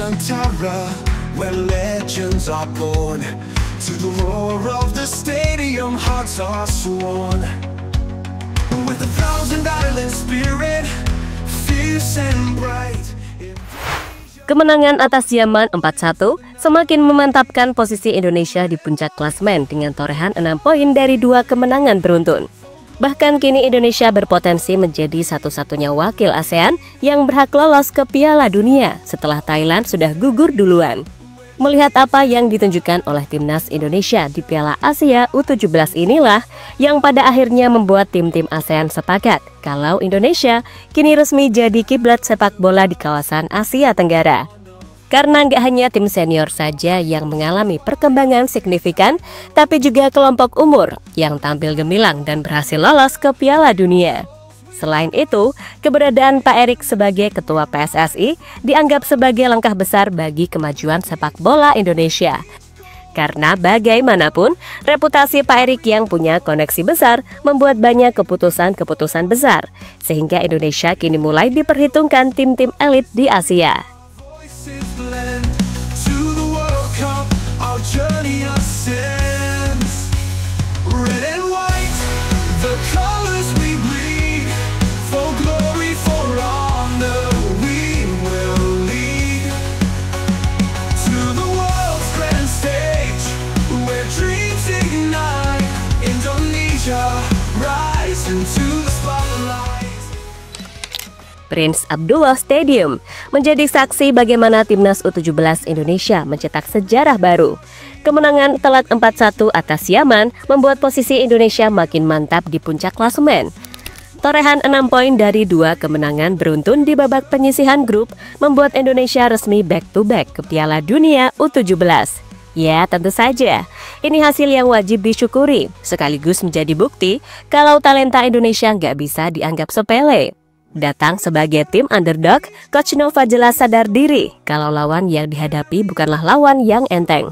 Nusantara, where legends are born. To the roar of the stadium, hearts are sworn. With 1,000 island spirit, fierce and bright. Kemenangan atas Yaman 4-1 semakin memantapkan posisi Indonesia di puncak klasemen dengan torehan 6 poin dari 2 kemenangan beruntun. Bahkan kini Indonesia berpotensi menjadi satu-satunya wakil ASEAN yang berhak lolos ke Piala Dunia setelah Thailand sudah gugur duluan. Melihat apa yang ditunjukkan oleh timnas Indonesia di Piala Asia U17 inilah yang pada akhirnya membuat tim-tim ASEAN sepakat kalau Indonesia kini resmi jadi kiblat sepak bola di kawasan Asia Tenggara. Karena nggak hanya tim senior saja yang mengalami perkembangan signifikan, tapi juga kelompok umur yang tampil gemilang dan berhasil lolos ke Piala Dunia. Selain itu, keberadaan Pak Erick sebagai ketua PSSI dianggap sebagai langkah besar bagi kemajuan sepak bola Indonesia. Karena bagaimanapun, reputasi Pak Erick yang punya koneksi besar membuat banyak keputusan-keputusan besar, sehingga Indonesia kini mulai diperhitungkan tim-tim elit di Asia. Prince Abdullah Stadium menjadi saksi bagaimana timnas U17 Indonesia mencetak sejarah baru. Kemenangan telak 4-1 atas Yaman membuat posisi Indonesia makin mantap di puncak klasemen. Torehan 6 poin dari 2 kemenangan beruntun di babak penyisihan grup membuat Indonesia resmi back-to-back ke Piala Dunia U17. Ya, tentu saja, ini hasil yang wajib disyukuri, sekaligus menjadi bukti kalau talenta Indonesia nggak bisa dianggap sepele. Datang sebagai tim underdog, Coach Nova jelas sadar diri kalau lawan yang dihadapi bukanlah lawan yang enteng.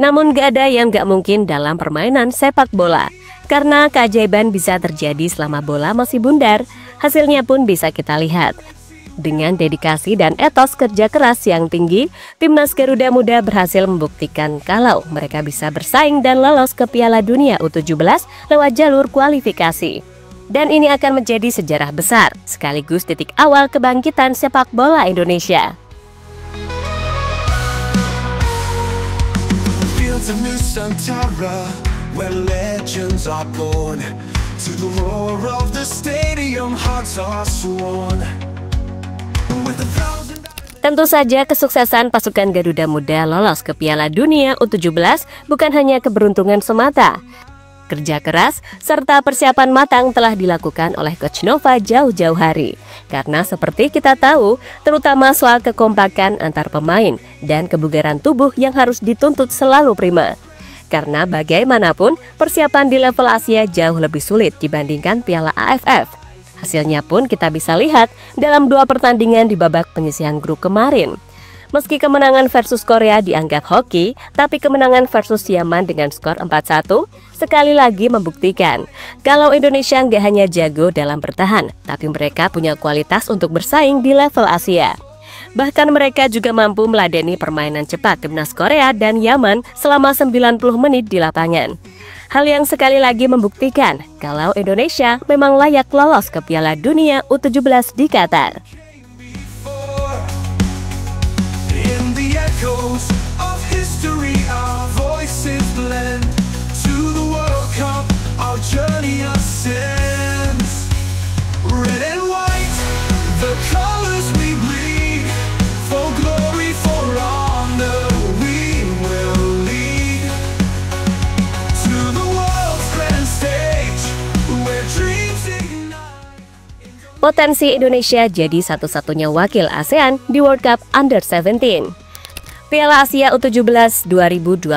Namun gak ada yang gak mungkin dalam permainan sepak bola. Karena keajaiban bisa terjadi selama bola masih bundar, hasilnya pun bisa kita lihat. Dengan dedikasi dan etos kerja keras yang tinggi, timnas Garuda Muda berhasil membuktikan kalau mereka bisa bersaing dan lolos ke Piala Dunia U17 lewat jalur kualifikasi. Dan ini akan menjadi sejarah besar, sekaligus titik awal kebangkitan sepak bola Indonesia. Tentu saja kesuksesan pasukan Garuda Muda lolos ke Piala Dunia U17 bukan hanya keberuntungan semata. Kerja keras serta persiapan matang telah dilakukan oleh Coach Nova jauh-jauh hari. Karena seperti kita tahu, terutama soal kekompakan antar pemain dan kebugaran tubuh yang harus dituntut selalu prima. Karena bagaimanapun, persiapan di level Asia jauh lebih sulit dibandingkan Piala AFF. Hasilnya pun kita bisa lihat dalam 2 pertandingan di babak penyisihan grup kemarin. Meski kemenangan versus Korea dianggap hoki, tapi kemenangan versus Yaman dengan skor 4-1 sekali lagi membuktikan kalau Indonesia nggak hanya jago dalam bertahan, tapi mereka punya kualitas untuk bersaing di level Asia. Bahkan mereka juga mampu meladeni permainan cepat timnas Korea dan Yaman selama 90 menit di lapangan. Hal yang sekali lagi membuktikan kalau Indonesia memang layak lolos ke Piala Dunia U17 di Qatar. Of history, our voices blend to the World Cup, our journey ascends. Red and white, the colors we bleed, for glory, for honor, we will lead to the world's grand stage, where dreams ignite. Potensi Indonesia jadi satu-satunya wakil ASEAN di World Cup Under-17. Piala Asia U17 2025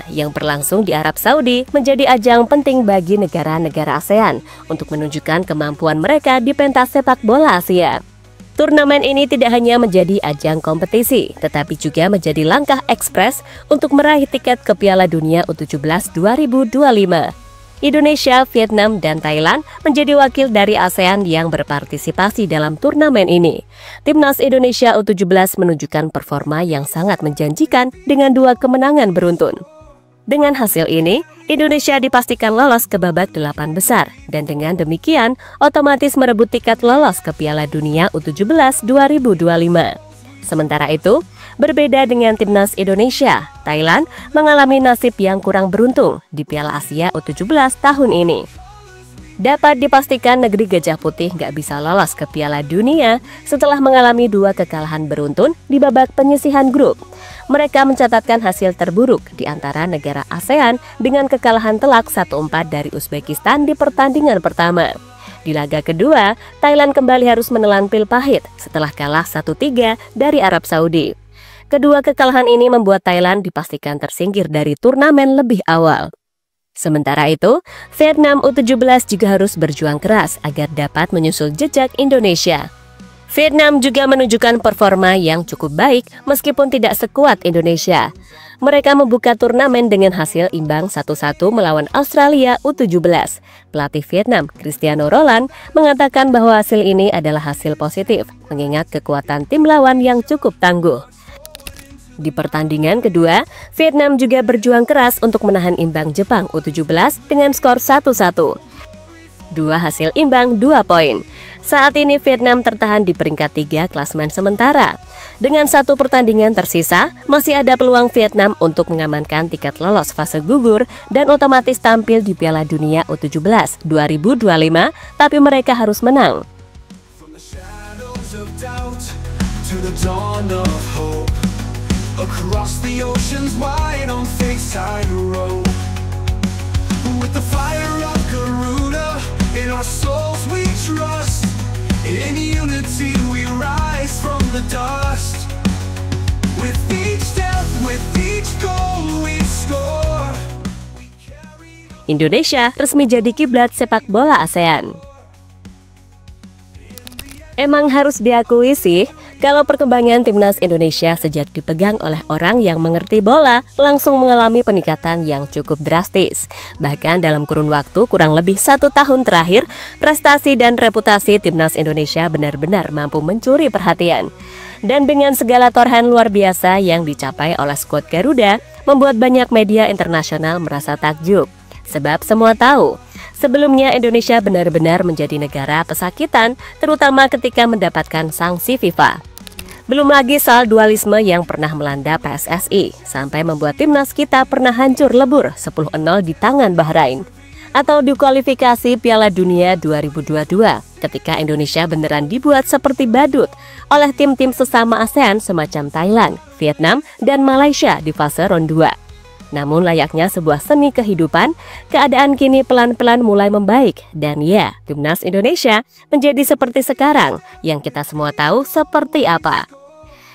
yang berlangsung di Arab Saudi menjadi ajang penting bagi negara-negara ASEAN untuk menunjukkan kemampuan mereka di pentas sepak bola Asia. Turnamen ini tidak hanya menjadi ajang kompetisi, tetapi juga menjadi langkah ekspres untuk meraih tiket ke Piala Dunia U17 2025. Indonesia, Vietnam, dan Thailand menjadi wakil dari ASEAN yang berpartisipasi dalam turnamen ini. Timnas Indonesia U17 menunjukkan performa yang sangat menjanjikan dengan 2 kemenangan beruntun. Dengan hasil ini, Indonesia dipastikan lolos ke babak 8 besar dan dengan demikian otomatis merebut tiket lolos ke Piala Dunia U17 2025. Sementara itu, berbeda dengan Timnas Indonesia, Thailand mengalami nasib yang kurang beruntung di Piala Asia U17 tahun ini. Dapat dipastikan negeri Gajah Putih nggak bisa lolos ke Piala Dunia setelah mengalami 2 kekalahan beruntun di babak penyisihan grup. Mereka mencatatkan hasil terburuk di antara negara ASEAN dengan kekalahan telak 1-4 dari Uzbekistan di pertandingan pertama. Di laga kedua, Thailand kembali harus menelan pil pahit setelah kalah 1-3 dari Arab Saudi. Kedua kekalahan ini membuat Thailand dipastikan tersingkir dari turnamen lebih awal. Sementara itu, Vietnam U17 juga harus berjuang keras agar dapat menyusul jejak Indonesia. Vietnam juga menunjukkan performa yang cukup baik meskipun tidak sekuat Indonesia. Mereka membuka turnamen dengan hasil imbang 1-1 melawan Australia U17. Pelatih Vietnam, Cristiano Roland, mengatakan bahwa hasil ini adalah hasil positif, mengingat kekuatan tim lawan yang cukup tangguh. Di pertandingan kedua, Vietnam juga berjuang keras untuk menahan imbang Jepang U17 dengan skor 1-1. 2 hasil imbang 2 poin. Saat ini Vietnam tertahan di peringkat 3 klasemen sementara. Dengan 1 pertandingan tersisa, masih ada peluang Vietnam untuk mengamankan tiket lolos fase gugur dan otomatis tampil di Piala Dunia U17 2025, tapi mereka harus menang. Across the oceans wide on Fakeside Road, with the fire of Garuda in our souls we trust. In unity we rise from the dust. With each step, with each goal we score. Indonesia resmi jadi kiblat sepak bola ASEAN. Emang harus diakui sih, kalau perkembangan timnas Indonesia sejak dipegang oleh orang yang mengerti bola langsung mengalami peningkatan yang cukup drastis. Bahkan dalam kurun waktu kurang lebih 1 tahun terakhir, prestasi dan reputasi timnas Indonesia benar-benar mampu mencuri perhatian. Dan dengan segala torehan luar biasa yang dicapai oleh skuad Garuda, membuat banyak media internasional merasa takjub. Sebab semua tahu, sebelumnya Indonesia benar-benar menjadi negara pesakitan, terutama ketika mendapatkan sanksi FIFA. Belum lagi soal dualisme yang pernah melanda PSSI, sampai membuat timnas kita pernah hancur lebur 10-0 di tangan Bahrain. Atau di kualifikasi Piala Dunia 2022, ketika Indonesia beneran dibuat seperti badut oleh tim-tim sesama ASEAN semacam Thailand, Vietnam, dan Malaysia di fase ronde 2. Namun layaknya sebuah seni kehidupan, keadaan kini pelan-pelan mulai membaik. Dan ya, timnas Indonesia menjadi seperti sekarang, yang kita semua tahu seperti apa.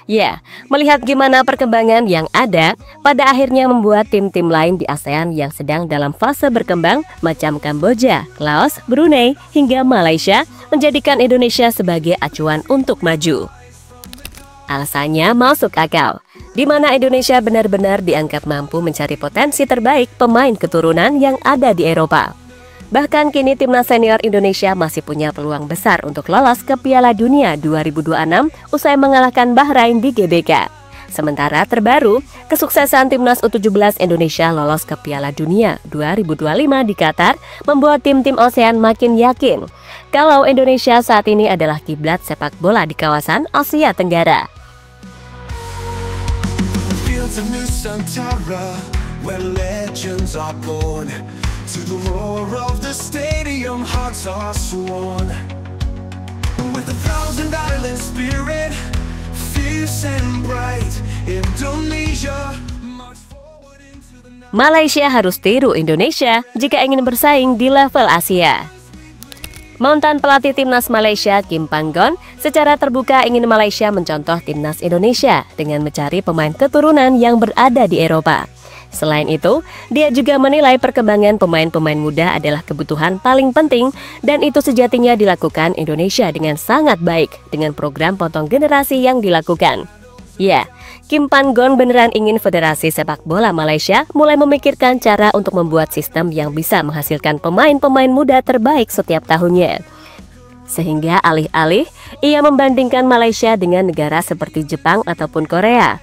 Ya, melihat gimana perkembangan yang ada, pada akhirnya membuat tim-tim lain di ASEAN yang sedang dalam fase berkembang, macam Kamboja, Laos, Brunei, hingga Malaysia, menjadikan Indonesia sebagai acuan untuk maju. Alasannya masuk akal, di mana Indonesia benar-benar dianggap mampu mencari potensi terbaik pemain keturunan yang ada di Eropa. Bahkan kini timnas senior Indonesia masih punya peluang besar untuk lolos ke Piala Dunia 2026 usai mengalahkan Bahrain di GBK. Sementara terbaru, kesuksesan timnas U17 Indonesia lolos ke Piala Dunia 2025 di Qatar membuat tim-tim ASEAN makin yakin kalau Indonesia saat ini adalah kiblat sepak bola di kawasan Asia Tenggara. To Nusantara, where legends are born. To the roar of the stadium, hearts are sworn. With 1,000 island spirit, fierce and bright, Indonesia march forward into the night. Malaysia harus tiru Indonesia jika ingin bersaing di level Asia. Mantan pelatih timnas Malaysia Kim Panggon secara terbuka ingin Malaysia mencontoh timnas Indonesia dengan mencari pemain keturunan yang berada di Eropa. Selain itu, dia juga menilai perkembangan pemain-pemain muda adalah kebutuhan paling penting dan itu sejatinya dilakukan Indonesia dengan sangat baik dengan program potong generasi yang dilakukan. Ya, Kim Pan-gon beneran ingin Federasi Sepak Bola Malaysia mulai memikirkan cara untuk membuat sistem yang bisa menghasilkan pemain-pemain muda terbaik setiap tahunnya. Sehingga alih-alih ia membandingkan Malaysia dengan negara seperti Jepang ataupun Korea,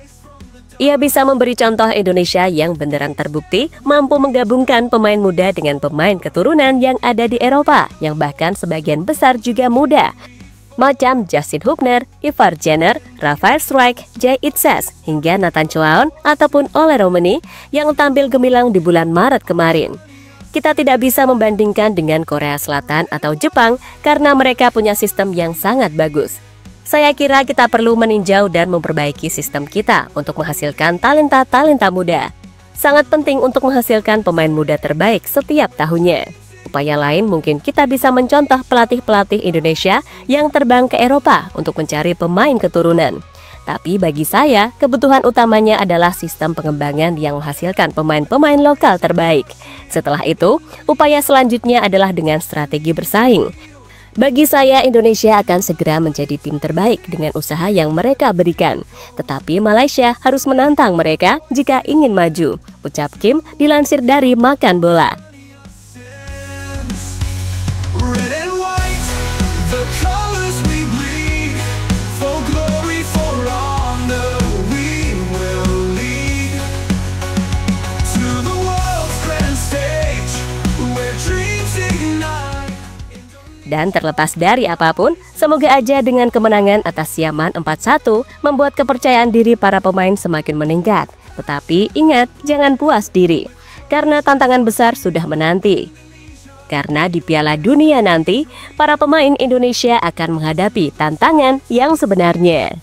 ia bisa memberi contoh Indonesia yang beneran terbukti mampu menggabungkan pemain muda dengan pemain keturunan yang ada di Eropa, yang bahkan sebagian besar juga muda, macam Justin Hubner, Ivar Jenner, Rafael Struijk, Jay Itzes, hingga Nathan Choaon ataupun Ole Romani yang tampil gemilang di bulan Maret kemarin. Kita tidak bisa membandingkan dengan Korea Selatan atau Jepang karena mereka punya sistem yang sangat bagus. Saya kira kita perlu meninjau dan memperbaiki sistem kita untuk menghasilkan talenta-talenta muda. Sangat penting untuk menghasilkan pemain muda terbaik setiap tahunnya. Upaya lain mungkin kita bisa mencontoh pelatih-pelatih Indonesia yang terbang ke Eropa untuk mencari pemain keturunan. Tapi bagi saya, kebutuhan utamanya adalah sistem pengembangan yang menghasilkan pemain-pemain lokal terbaik. Setelah itu, upaya selanjutnya adalah dengan strategi bersaing. Bagi saya, Indonesia akan segera menjadi tim terbaik dengan usaha yang mereka berikan. Tetapi Malaysia harus menantang mereka jika ingin maju, ucap Kim dilansir dari Makan Bola. Red and white, the colors we bleed. For glory, for honor, we will lead. To the world's grand stage, where dreams ignite. Dan terlepas dari apapun, semoga aja dengan kemenangan atas Yaman 4-1 membuat kepercayaan diri para pemain semakin meningkat. Tetapi ingat, jangan puas diri, karena tantangan besar sudah menanti. Karena di Piala Dunia nanti, para pemain Indonesia akan menghadapi tantangan yang sebenarnya.